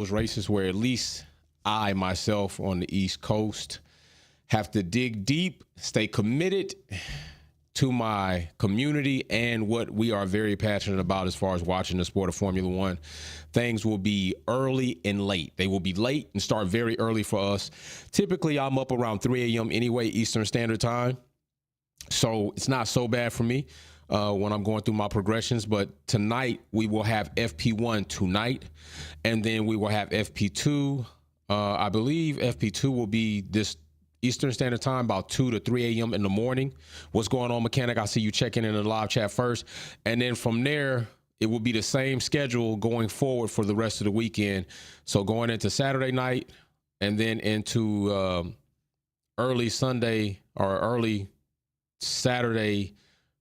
those races where at least I myself on the East Coast have to dig deep, stay committed to my community and what we are very passionate about as far as watching the sport of Formula One. Things will be early and late. They will be late and start very early for us. Typically, I'm up around 3 a.m. anyway, Eastern Standard Time. So it's not so bad for me when I'm going through my progressions. But tonight, we will have FP1 tonight, and then we will have FP2. I believe FP2 will be this Eastern Standard Time, about 2 to 3 a.m. in the morning. What's going on, Mechanic? I see you checking in the live chat first. And then from there, it will be the same schedule going forward for the rest of the weekend. So going into Saturday night and then into early Sunday or early Saturday,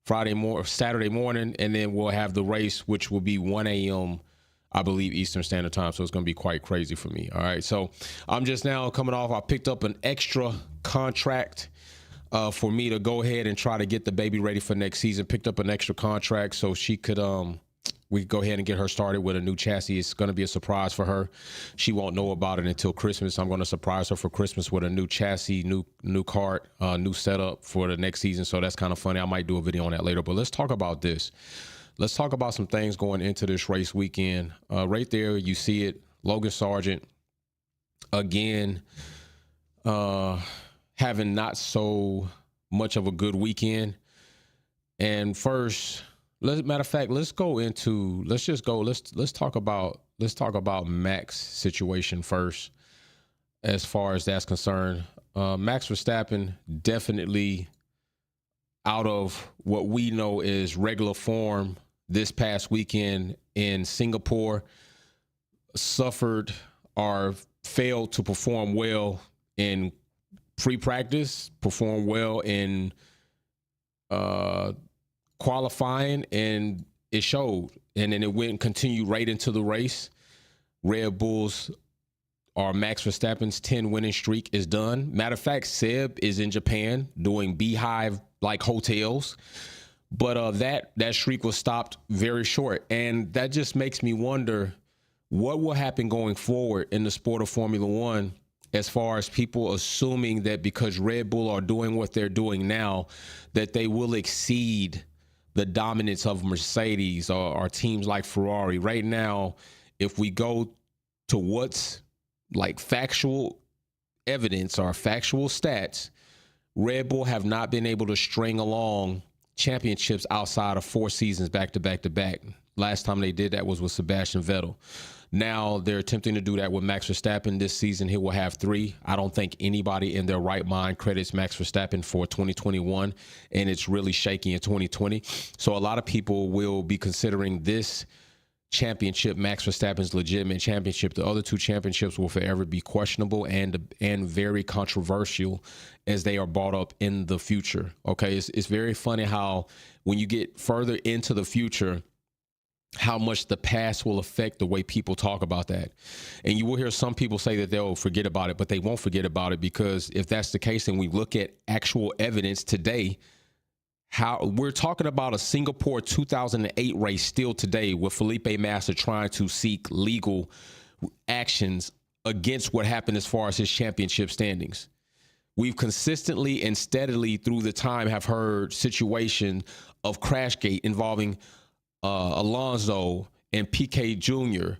Saturday morning, and then we'll have the race, which will be 1 a.m., I believe, Eastern Standard Time. So it's going to be quite crazy for me. All right. So I'm just now coming off. I picked up an extra contract for me to go ahead and try to get the baby ready for next season. Picked up an extra contract so she could, we could go ahead and get her started with a new chassis. It's going to be a surprise for her. She won't know about it until Christmas. I'm going to surprise her for Christmas with a new chassis, new cart, new setup for the next season. So that's kind of funny. I might do a video on that later, but let's talk about this. Let's talk about some things going into this race weekend. Right there, you see it. Logan Sargeant, again, having not so much of a good weekend. And first, matter of fact, let's talk about Mac's situation first, as far as that's concerned. Max Verstappen definitely out of what we know is regular form this past weekend in Singapore, suffered or failed to perform well in pre-practice, perform well in qualifying, and it showed. And then it went and continued right into the race. Red Bull's or Max Verstappen's 10 winning streak is done. Matter of fact, Seb is in Japan doing beehive-like hotels. But that streak was stopped very short. And that just makes me wonder what will happen going forward in the sport of Formula One, as far as people assuming that because Red Bull are doing what they're doing now, that they will exceed the dominance of Mercedes or teams like Ferrari. Right now, if we go to what's like factual evidence or factual stats, Red Bull have not been able to string along championships outside of 4 seasons back to back to back. Last time they did that was with Sebastian Vettel. Now they're attempting to do that with Max Verstappen this season. He will have 3. I don't think anybody in their right mind credits Max Verstappen for 2021, and it's really shaky in 2020. So a lot of people will be considering this championship Max Verstappen's legitimate championship. The other 2 championships will forever be questionable and very controversial as they are brought up in the future. Okay, it's very funny how when you get further into the future, how much the past will affect the way people talk about that. And you will hear some people say that they'll forget about it, but they won't forget about it, because if that's the case, and we look at actual evidence today, how we're talking about a Singapore 2008 race still today with Felipe Massa trying to seek legal actions against what happened as far as his championship standings. We've consistently and steadily through the time have heard situation of Crashgate involving Alonso and Piquet Jr.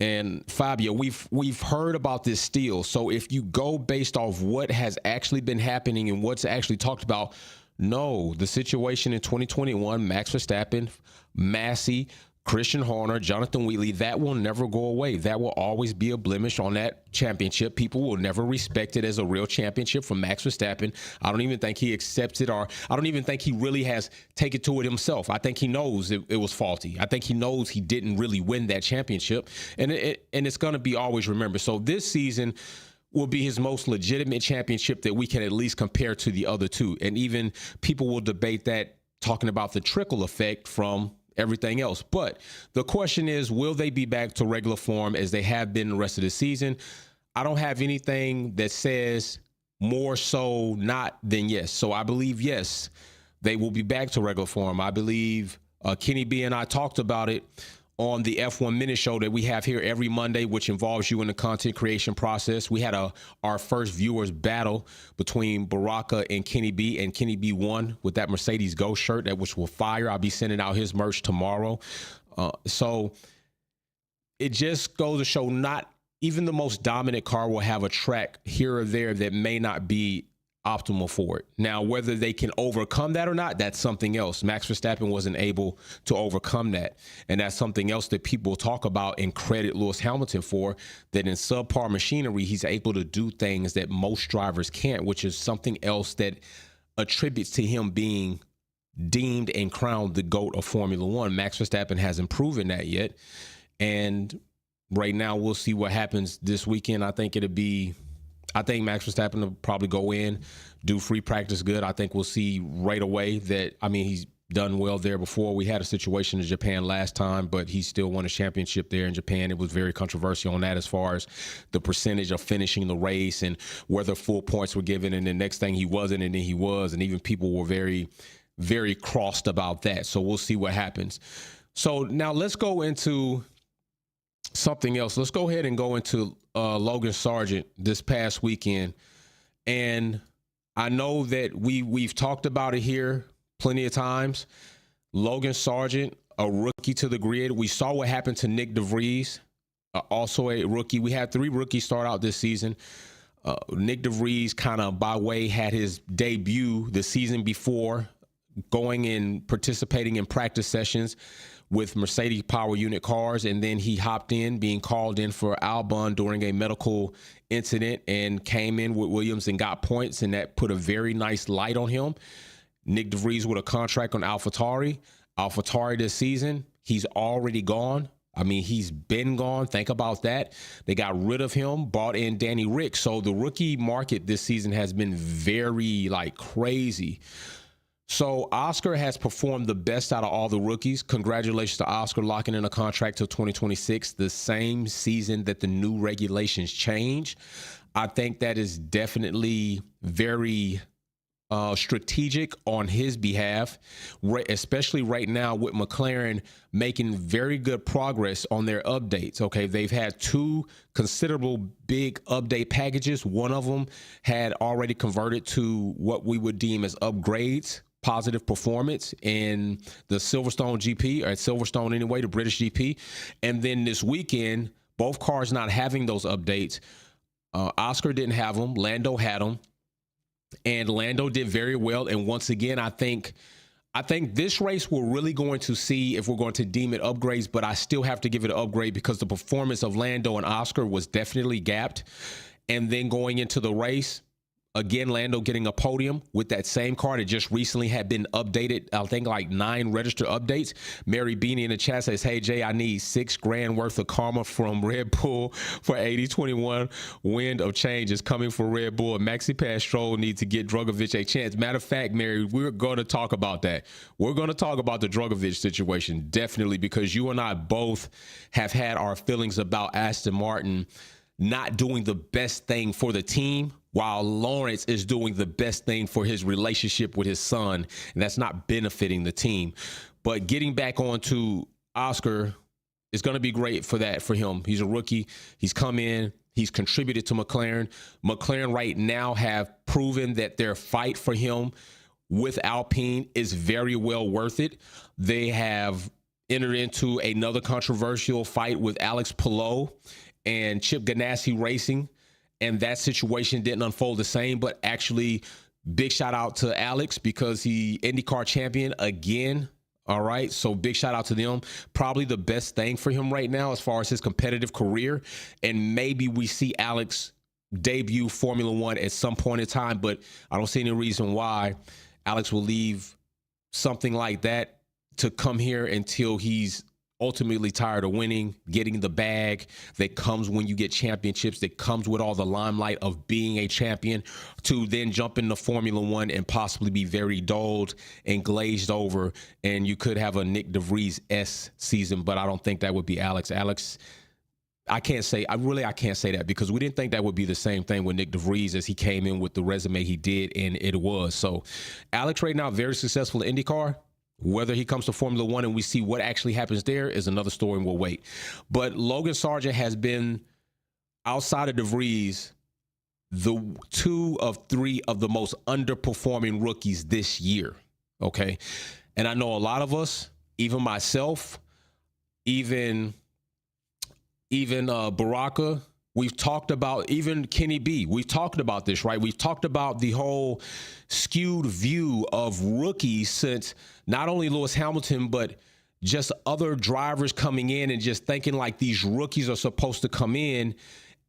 and Fabio. We've heard about this still. So if you go based off what has actually been happening and what's actually talked about, no, the situation in 2021, Max Verstappen, Massey, Christian Horner, Jonathan Wheatley, that will never go away. That will always be a blemish on that championship. People will never respect it as a real championship from Max Verstappen. I don't even think he accepts it, or I don't even think he really has taken to it himself. I think he knows it was faulty. I think he knows he didn't really win that championship, and it's going to be always remembered. So this season will be his most legitimate championship that we can at least compare to the other 2. And even people will debate that, talking about the trickle effect from everything else. But the question is, will they be back to regular form as they have been the rest of the season? I don't have anything that says more so not than yes. So I believe, yes, they will be back to regular form. I believe Kenny B and I talked about it on the F1 Minute Show that we have here every Monday, which involves you in the content creation process. We had our first viewers battle between Baraka and Kenny B, and Kenny B won with that Mercedes Ghost shirt, that which will fire. I'll be sending out his merch tomorrow. So it just goes to show not even the most dominant car will have a track here or there that may not be optimal for it. Now, whether they can overcome that or not, that's something else. Max Verstappen wasn't able to overcome that. And that's something else that people talk about and credit Lewis Hamilton for, that in subpar machinery, he's able to do things that most drivers can't, which is something else that attributes to him being deemed and crowned the GOAT of Formula One. Max Verstappen hasn't proven that yet. And right now, we'll see what happens this weekend. I think Max Verstappen will probably go in, do free practice good. I think we'll see right away that, he's done well there before. We had a situation in Japan last time, but he still won a championship there in Japan. It was very controversial on that as far as the percentage of finishing the race and whether full points were given. And the next thing he wasn't, and then he was. And even people were very, very crossed about that. So we'll see what happens. So now let's go into something else. Let's go ahead and go into Logan Sargeant this past weekend. And I know that we've talked about it here plenty of times. Logan Sargeant, a rookie to the grid. We saw what happened to Nick DeVries, also a rookie. We had 3 rookies start out this season. Nick DeVries kind of by way had his debut the season before, going and participating in practice sessions with Mercedes power unit cars, and then he hopped in, being called in for Albon during a medical incident, and came in with Williams and got points, and that put a very nice light on him. Nick DeVries with a contract on AlphaTauri. AlphaTauri this season, he's already gone. He's been gone. Think about that. They got rid of him, brought in Danny Rick. So the rookie market this season has been very crazy. So Oscar has performed the best out of all the rookies. Congratulations to Oscar locking in a contract till 2026, the same season that the new regulations change. I think that is definitely very strategic on his behalf, especially right now with McLaren making very good progress on their updates. Okay, they've had 2 considerable big update packages. One of them had already converted to what we would deem as upgrades, positive performance in the Silverstone GP, or Silverstone anyway, the British GP. And then this weekend, both cars not having those updates. Oscar didn't have them. Lando had them. And Lando did very well. And once again, I think this race we're really going to see if we're going to deem it upgrades, but I still have to give it an upgrade because the performance of Lando and Oscar was definitely gapped. And then going into the race, again, Lando getting a podium with that same car that just recently had been updated. I think 9 registered updates. Mary Beanie in the chat says, "Hey Jay, I need $6,000 worth of karma from Red Bull for 80-21. Wind of change is coming for Red Bull. And Maxi Pass Stroll needs to get Drugovich a chance." Matter of fact, Mary, we're going to talk about that. We're going to talk about the Drugovich situation, definitely, because you and I both have had our feelings about Aston Martin not doing the best thing for the team, while Lawrence is doing the best thing for his relationship with his son, and that's not benefiting the team. But getting back on to Oscar is going to be great for him. He's a rookie. He's come in. He's contributed to McLaren. McLaren right now have proven that their fight for him with Alpine is very well worth it. They have entered into another controversial fight with Alex Palou and Chip Ganassi Racing, and that situation didn't unfold the same. But actually, big shout out to Alex because he IndyCar champion again. All right, so big shout out to them. Probably the best thing for him right now as far as his competitive career, and maybe we see Alex debut Formula One at some point in time, but I don't see any reason why Alex will leave something like that to come here until he's ultimately tired of winning, getting the bag that comes when you get championships, that comes with all the limelight of being a champion, to then jump into Formula One and possibly be very dulled and glazed over. And you could have a Nick DeVries-esque season, but I don't think that would be Alex. I can't say that because we didn't think that would be the same thing with Nick DeVries as he came in with the resume he did, and it was. So Alex right now, very successful in IndyCar. Whether he comes to Formula One and we see what actually happens there is another story, and we'll wait. But Logan Sargeant has been, outside of DeVries, the 2 of 3 of the most underperforming rookies this year. Okay. And I know a lot of us, even myself, even Baraka, we've talked about, even Kenny B, we've talked about this, right? We've talked about the whole skewed view of rookies since not only Lewis Hamilton, but just other drivers coming in and just thinking like these rookies are supposed to come in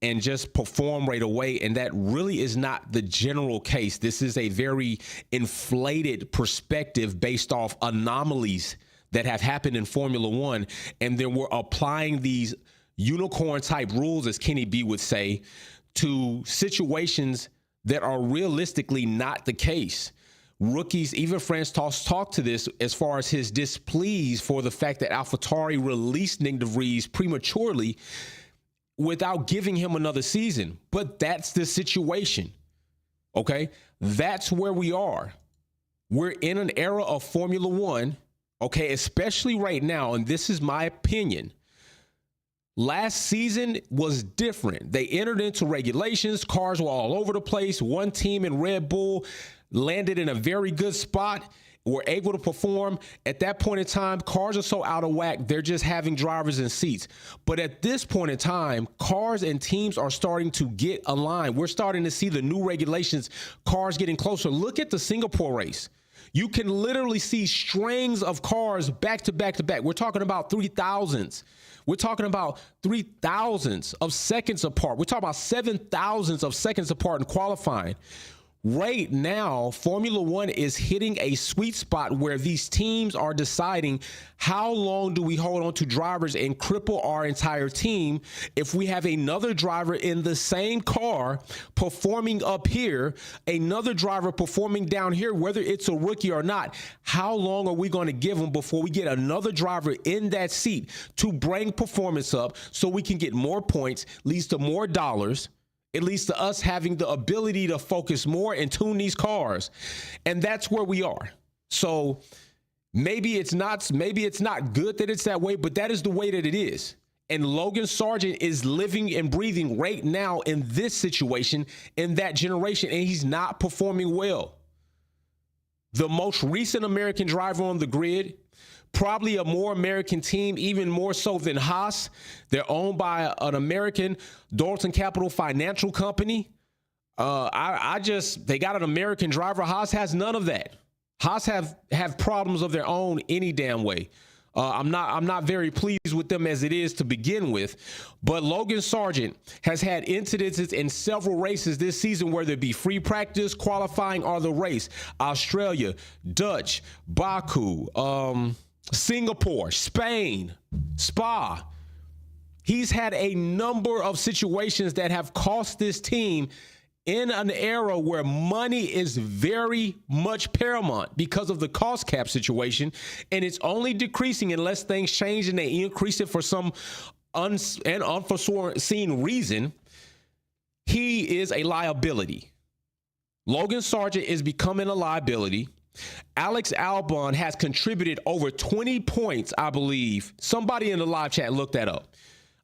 and just perform right away. And that really is not the general case. This is a very inflated perspective based off anomalies that have happened in Formula One. And then we're applying these unicorn type rules, as Kenny B would say, to situations that are realistically not the case. Rookies, even Franz talked to this as far as his displeased for the fact that AlphaTauri released Nick DeVries prematurely without giving him another season. But that's the situation. Okay, that's where we are. We're in an era of Formula One, okay, especially right now, and this is my opinion. Last season was different. They entered into regulations. Cars were all over the place. One team in Red Bull landed in a very good spot, were able to perform. At that point in time, cars are so out of whack, they're just having drivers in seats. But at this point in time, cars and teams are starting to get aligned. We're starting to see the new regulations, cars getting closer. Look at the Singapore race. You can literally see strings of cars back to back to back. We're talking about 3,000s. We're talking about 3,000s of seconds apart. We're talking about 7,000s of seconds apart in qualifying. Right now, Formula One is hitting a sweet spot where these teams are deciding how long do we hold on to drivers and cripple our entire team if we have another driver in the same car performing up here, another driver performing down here, whether it's a rookie or not. How long are we going to give them before we get another driver in that seat to bring performance up so we can get more points, leads to more dollars? It leads to us having the ability to focus more and tune these cars. And that's where we are. So maybe it's not good that it's that way, but that is the way that it is. And Logan Sargeant is living and breathing right now in this situation, in that generation, and he's not performing well. The most recent American driver on the grid, probably a more American team, even more so than Haas. They're owned by an American, Dalton Capital Financial Company. They got an American driver. Haas has none of that. Haas have problems of their own any damn way. I'm not very pleased with them as it is to begin with. But Logan Sargeant has had incidences in several races this season, whether it be free practice, qualifying, or the race. Australia, Dutch, Baku, Singapore, Spain, Spa. He's had a number of situations that have cost this team in an era where money is very much paramount because of the cost cap situation, and it's only decreasing unless things change and they increase it for some unforeseen reason. He is a liability. Logan Sargeant is becoming a liability. Alex Albon has contributed over 20 points, I believe. Somebody in the live chat looked that up.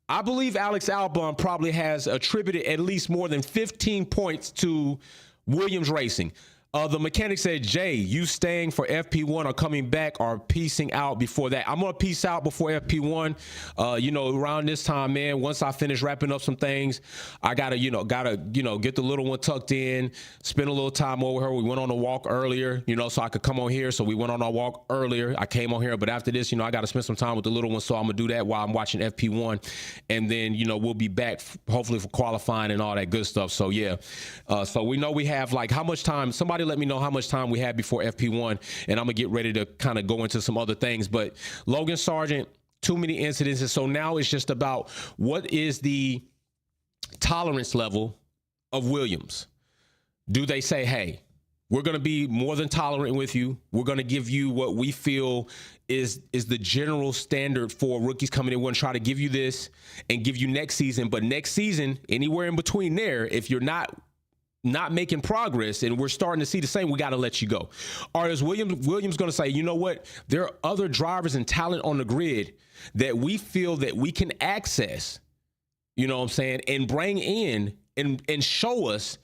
I believe Alex Albon probably has attributed at least more than 15 points to Williams Racing. The mechanic said, Jay, you staying for FP1 or coming back or peacing out before that? I'm going to peace out before FP1. Around this time, man, once I finish wrapping up some things, I got to get the little one tucked in, spend a little time over her. We went on a walk earlier, so I could come on here. So we went on our walk earlier. I came on here, but after this, I got to spend some time with the little one. So I'm going to do that while I'm watching FP1. And then, we'll be back hopefully for qualifying and all that good stuff. So, yeah. So we know we have how much time. Somebody let me know how much time we have before FP1, and I'm gonna get ready to kind of go into some other things. But Logan Sargeant, too many incidents, and so now it's just about what is the tolerance level of Williams. Do they say, hey, we're gonna be more than tolerant with you, we're gonna give you what we feel is the general standard for rookies coming in, we're gonna try to give you this and give you next season, but next season, anywhere in between there, if you're not not making progress and we're starting to see the same, we got to let you go. Or is Williams going to say, you know what? There are other drivers and talent on the grid that we feel that we can access, you know what I'm saying, and bring in and show us,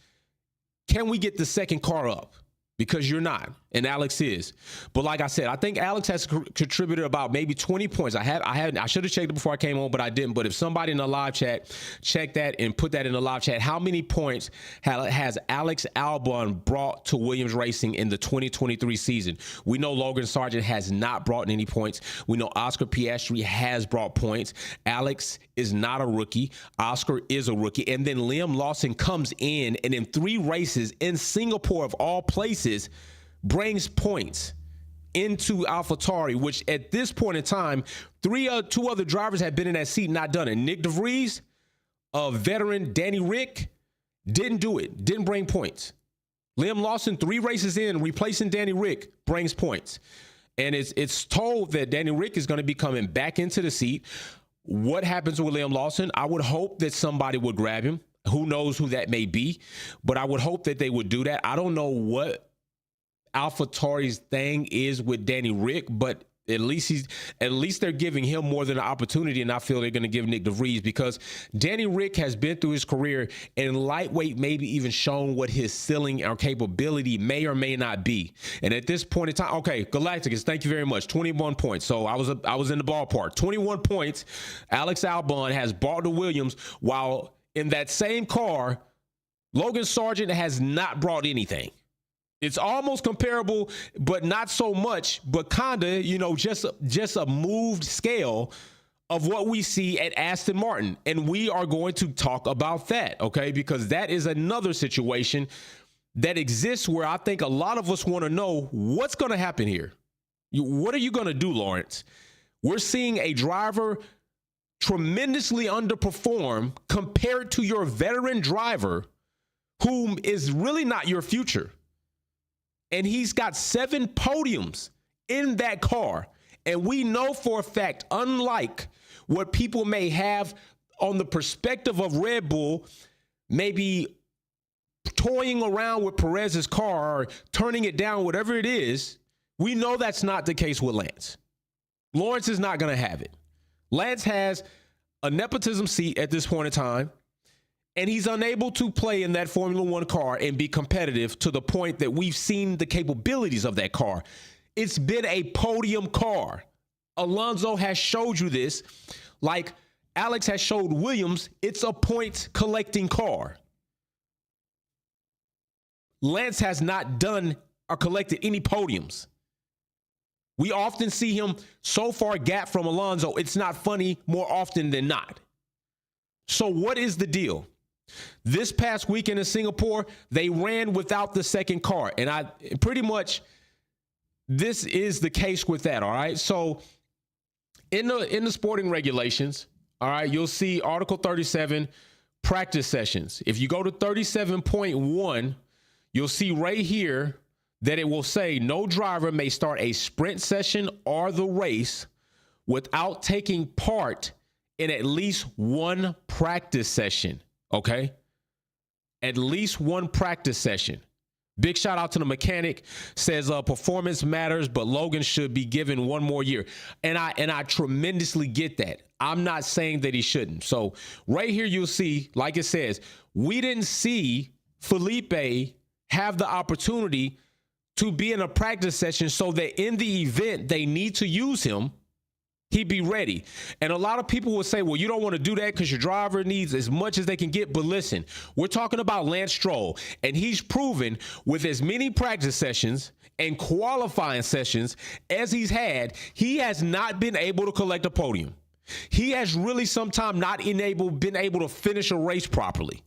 can we get the second car up? Because you're not, and Alex is. But like I said, I think Alex has contributed about maybe 20 points. I should have checked it before I came on, but I didn't. But if somebody in the live chat check that and put that in the live chat, how many points has Alex Albon brought to Williams Racing in the 2023 season? We know Logan Sargeant has not brought any points. We know Oscar Piastri has brought points. Alex is not a rookie. Oscar is a rookie. And then Liam Lawson comes in and in 3 races in Singapore of all places brings points into AlphaTauri, which at this point in time, 2 other drivers have been in that seat and not done it. Nick DeVries, a veteran, Danny Rick, didn't do it, didn't bring points. Liam Lawson, 3 races in, replacing Danny Rick, brings points. And it's told that Danny Rick is going to be coming back into the seat. What happens with Liam Lawson? I would hope that somebody would grab him. Who knows who that may be, but I would hope that they would do that. I don't know what AlphaTauri's thing is with Danny Rick, but at least they're giving him more than an opportunity, and I feel they're going to give Nick DeVries, because Danny Rick has been through his career and lightweight maybe even shown what his ceiling or capability may or may not be. And at this point in time, okay, Galacticus, thank you very much. 21 points. So I was in the ballpark. 21 points. Alex Albon has brought to Williams, while in that same car, Logan Sargeant has not brought anything. It's almost comparable, but not so much, but kinda, just a moved scale of what we see at Aston Martin. And we are going to talk about that, okay? Because that is another situation that exists where I think a lot of us want to know what's going to happen here. What are you going to do, Lawrence? We're seeing a driver tremendously underperform compared to your veteran driver, whom is really not your future. And he's got 7 podiums in that car. And we know for a fact, unlike what people may have on the perspective of Red Bull, maybe toying around with Perez's car or turning it down, whatever it is, we know that's not the case with Lance. Lawrence is not going to have it. Lance has a nepotism seat at this point in time, and he's unable to play in that Formula One car and be competitive to the point that we've seen the capabilities of that car. It's been a podium car. Alonso has showed you this. Like Alex has showed Williams, it's a point collecting car. Lance has not done or collected any podiums. We often see him so far gap from Alonso, it's not funny more often than not. So what is the deal? This past weekend in Singapore, they ran without the second car. And I pretty much, this is the case with that, all right? So in the sporting regulations, all right, you'll see Article 37, practice sessions. If you go to 37.1, you'll see right here that it will say no driver may start a sprint session or the race without taking part in at least one practice session. Okay. At least one practice session. Big shout out to the mechanic, says performance matters, but Logan should be given one more year. And I tremendously get that. I'm not saying that he shouldn't. So right here, you'll see, like it says, we didn't see Felipe have the opportunity to be in a practice session so that in the event they need to use him, he'd be ready. And a lot of people will say, well, you don't want to do that because your driver needs as much as they can get. But listen, we're talking about Lance Stroll, and he's proven with as many practice sessions and qualifying sessions as he's had, he has not been able to collect a podium. He has really sometimes not been able to finish a race properly.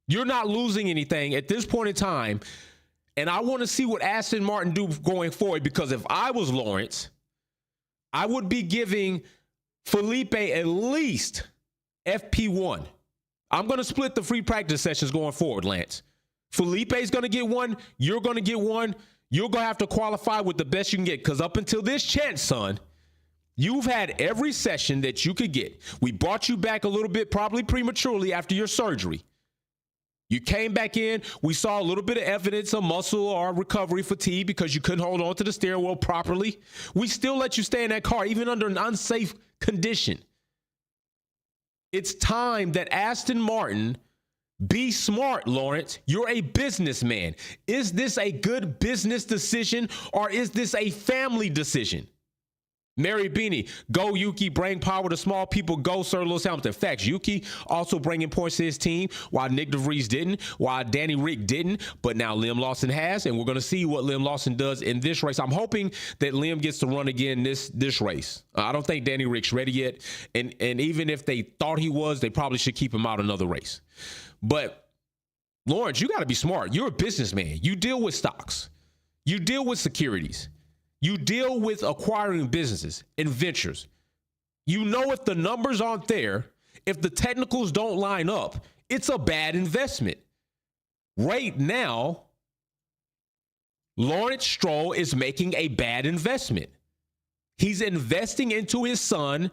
You're not losing anything at this point in time. And I want to see what Aston Martin do going forward, because if I was Lawrence, I would be giving Felipe at least FP1. I'm going to split the free practice sessions going forward, Lance. Felipe's going to get one. You're going to get one. You're going to have to qualify with the best you can get, because up until this chance, son, you've had every session that you could get. We brought you back a little bit, probably prematurely after your surgery. You came back in. We saw a little bit of evidence of muscle or recovery fatigue because you couldn't hold on to the steering wheel properly. We still let you stay in that car, even under an unsafe condition. It's time that Aston Martin be smart, Lawrence. You're a businessman. Is this a good business decision or is this a family decision? Mary Beanie, go Yuki, bring power to small people, go Sir Lewis Hamilton. Facts, Yuki also bringing points to his team, while Nick DeVries didn't, while Danny Rick didn't, but now Liam Lawson has, and we're going to see what Liam Lawson does in this race. I'm hoping that Liam gets to run again this race. I don't think Danny Rick's ready yet, and even if they thought he was, they probably should keep him out another race. But, Lawrence, you got to be smart. You're a businessman. You deal with stocks. You deal with securities. You deal with acquiring businesses and ventures. You know if the numbers aren't there, if the technicals don't line up, it's a bad investment. Right now, Lawrence Stroll is making a bad investment. He's investing into his son,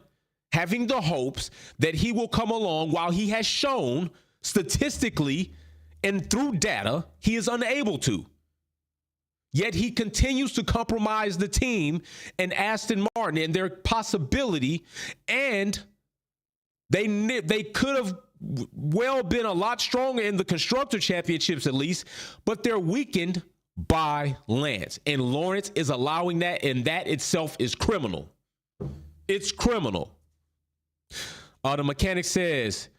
having the hopes that he will come along while he has shown statistically and through data he is unable to. Yet he continues to compromise the team and Aston Martin and their possibility, and they could have well been a lot stronger in the Constructor Championships at least, but they're weakened by Lance. And Lawrence is allowing that, and that itself is criminal. It's criminal. The mechanic says,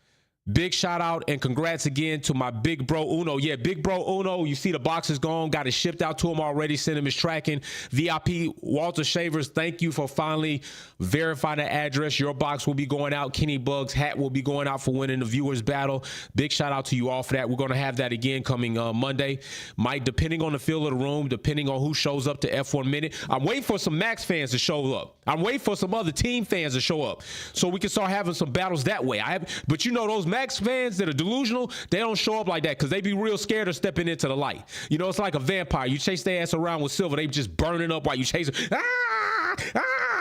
big shout out and congrats again to my big bro Uno. Yeah, big bro Uno. You see the box is gone. Got it shipped out to him already. Sent him his tracking. VIP Walter Shavers, thank you for finally verifying the address. Your box will be going out. Kenny Bugs hat will be going out for winning the viewers battle. Big shout out to you all for that. We're going to have that again coming Monday. Mike, depending on the feel of the room, depending on who shows up to F1 Minute. I'm waiting for some Max fans to show up. I'm waiting for some other team fans to show up so we can start having some battles that way. But you know those Max fans that are delusional, they don't show up like that because they be real scared of stepping into the light. You know, it's like a vampire. You chase their ass around with silver, they just burning up while you chase them.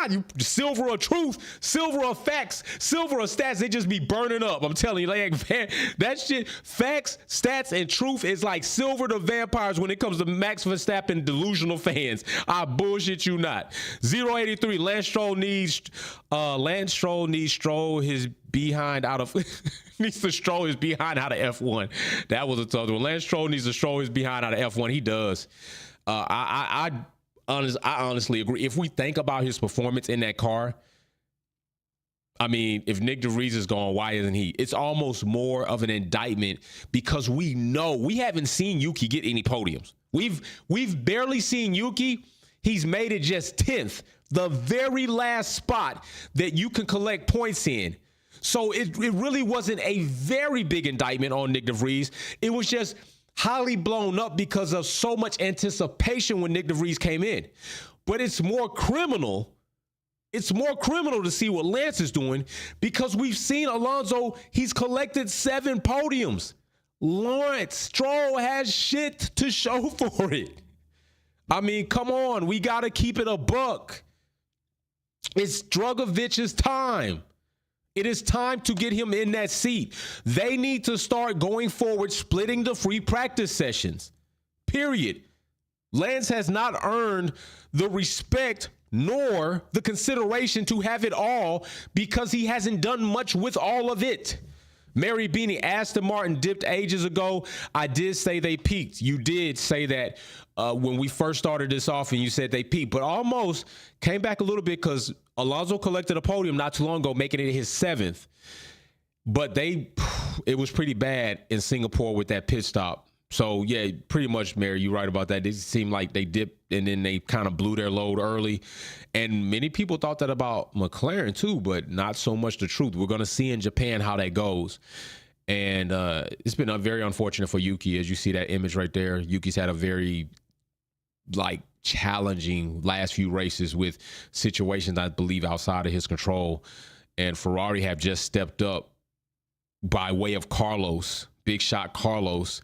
You silver of truth, silver of facts, silver of stats, they just be burning up. I'm telling you, like that shit, facts, stats, and truth is like silver to vampires when it comes to Max Verstappen delusional fans. I bullshit you not. 083, Lance Stroll needs Stroll his behind out of needs to stroll his behind out of F1. That was a tough one. Lance Stroll needs to stroll his behind out of F1. He does. I honestly agree. If we think about his performance in that car, I mean, if Nick DeVries is gone, why isn't he? It's almost more of an indictment because we know we haven't seen Yuki get any podiums. We've barely seen Yuki. He's made it just 10th, the very last spot that you can collect points in. So it really wasn't a very big indictment on Nick DeVries. It was just highly blown up because of so much anticipation when Nick DeVries came in. But it's more criminal. It's more criminal to see what Lance is doing because we've seen Alonso, he's collected 7 podiums. Lawrence Stroll has shit to show for it. I mean, come on. We got to keep it a buck. It's Dragovich's time. It is time to get him in that seat. They need to start going forward, splitting the free practice sessions. Period. Lance has not earned the respect nor the consideration to have it all because he hasn't done much with all of it. Mary Beanie, Aston Martin dipped ages ago. I did say they peaked. You did say that when we first started this off and you said they peaked, but almost came back a little bit because Alonso collected a podium not too long ago, making it his 7th. But it was pretty bad in Singapore with that pit stop. So, yeah, pretty much, Mary, you're right about that. It seemed like they dipped and then they kind of blew their load early. And many people thought that about McLaren too, but not so much the truth. We're going to see in Japan how that goes. And it's been very unfortunate for Yuki, as you see that image right there. Yuki's had a very, challenging last few races with situations, I believe, outside of his control. And Ferrari have just stepped up by way of Carlos, big shot Carlos.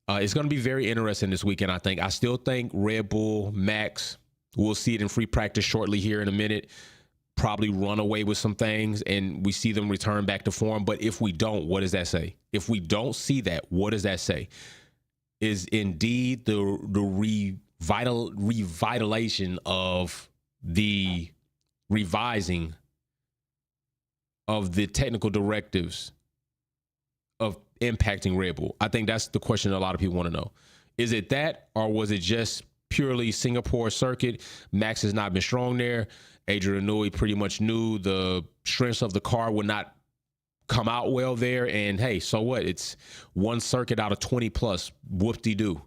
It's going to be very interesting this weekend, I think. I still think Red Bull, Max, we'll see it in free practice shortly here in a minute. probably run away with some things and we see them return back to form. But if we don't, what does that say? If we don't see that, what does that say? Is indeed the revitalization of the revising of the technical directives of impacting Red Bull? I think that's the question a lot of people want to know. Is it that, or was it just purely Singapore circuit? Max has not been strong there. Adrian Newey pretty much knew the strengths of the car would not come out well there. And hey, so what? It's one circuit out of 20 plus. Whoop-de-doo.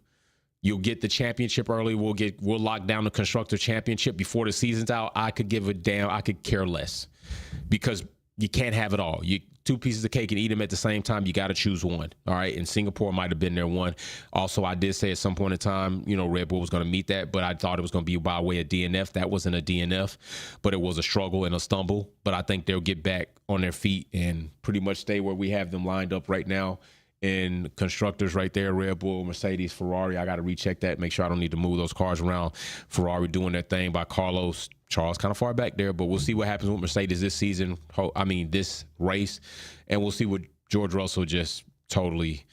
You'll get the championship early. We'll lock down the constructor championship before the season's out. I could give a damn. I could care less, because you can't have it all. You two pieces of cake and eat them at the same time. You got to choose one. All right. And Singapore might have been their one. Also, I did say at some point in time, Red Bull was going to meet that, but I thought it was going to be by way of DNF. That wasn't a DNF, but it was a struggle and a stumble. But I think they'll get back on their feet and pretty much stay where we have them lined up right now. And constructors right there, Red Bull, Mercedes, Ferrari. I got to recheck that, make sure I don't need to move those cars around. Ferrari doing their thing by Carlos. Charles kind of far back there, but we'll see what happens with Mercedes this season. This race. And we'll see what George Russell just totally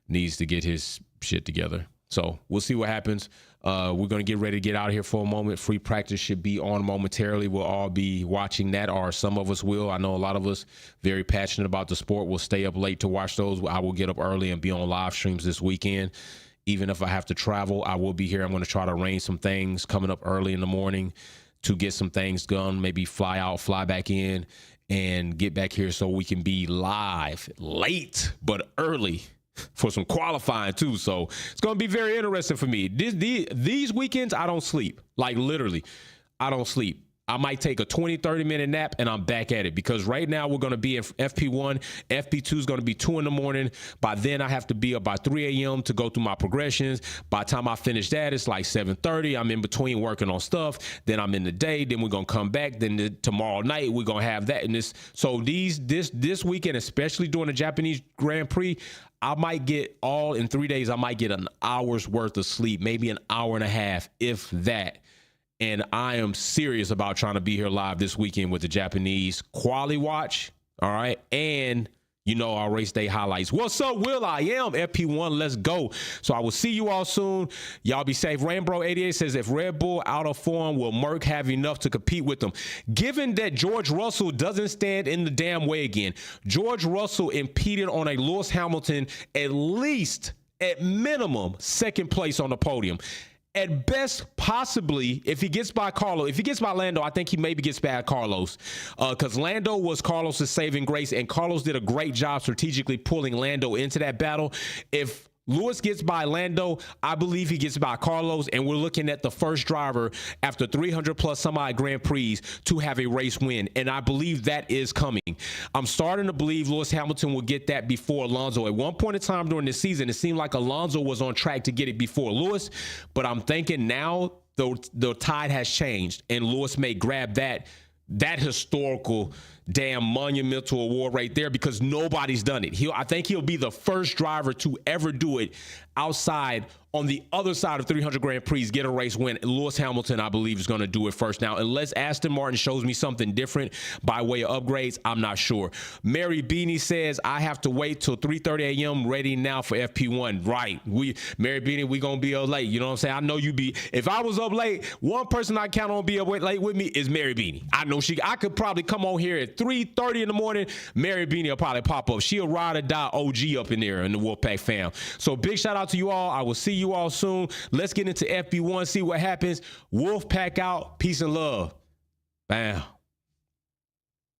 needs to get his shit together. So we'll see what happens. We're going to get ready to get out of here for a moment. Free practice should be on momentarily. We'll all be watching that, or some of us will. I know a lot of us very passionate about the sport will stay up late to watch those. I will get up early and be on live streams this weekend. Even if I have to travel, I will be here. I'm going to try to arrange some things coming up early in the morning to get some things done, maybe fly out, fly back in, and get back here so we can be live late but early for some qualifying too. So it's going to be very interesting for me. These weekends, I don't sleep. Like literally, I don't sleep. I might take a 20, 30-minute nap, and I'm back at it, because right now we're going to be in FP1. FP2 is going to be 2 in the morning. By then, I have to be up by 3 a.m. to go through my progressions. By the time I finish that, it's like 7:30. I'm in between working on stuff. Then I'm in the day. Then we're going to come back. Then tomorrow night, we're going to have that. And this weekend, especially during the Japanese Grand Prix, I might get in 3 days, I might get an hour's worth of sleep, maybe an hour and a half, if that. And I am serious about trying to be here live this weekend with the Japanese quali watch. All right. And, our race day highlights. What's up, Will? I am FP1. Let's go. So I will see you all soon. Y'all be safe. Rainbow88 says, if Red Bull out of form, will Merck have enough to compete with them? Given that George Russell doesn't stand in the damn way again, George Russell impeded on a Lewis Hamilton, at minimum, second place on the podium. At best, possibly, if he gets by Lando, I think he maybe gets by Carlos, because Lando was Carlos's saving grace, and Carlos did a great job strategically pulling Lando into that battle. If Lewis gets by Lando, I believe he gets by Carlos, and we're looking at the first driver after 300 plus some odd Grand Prix to have a race win, and I believe that is coming. I'm starting to believe Lewis Hamilton will get that before Alonso. At one point in time during the season, it seemed like Alonso was on track to get it before Lewis, but I'm thinking now the tide has changed, and Lewis may grab that historical damn monumental award right there, because nobody's done it. I think he'll be the first driver to ever do it outside on the other side of 300 Grand Prix, get a race win. Lewis Hamilton, I believe, is going to do it first. Now, unless Aston Martin shows me something different by way of upgrades, I'm not sure. Mary Beanie says, I have to wait till 3:30 a.m. ready now for FP1. Right. Mary Beanie, we going to be up late. You know what I'm saying? I know you be. If I was up late, one person I count on be up late with me is Mary Beanie. I know I could probably come on here at 3:30 in the morning. Mary Beanie will probably pop up. She'll ride or die OG up in there in the Wolfpack fam. So big shout out to you all. I will see you all soon. Let's get into FB1, see what happens. Wolfpack out. Peace and love. Bam.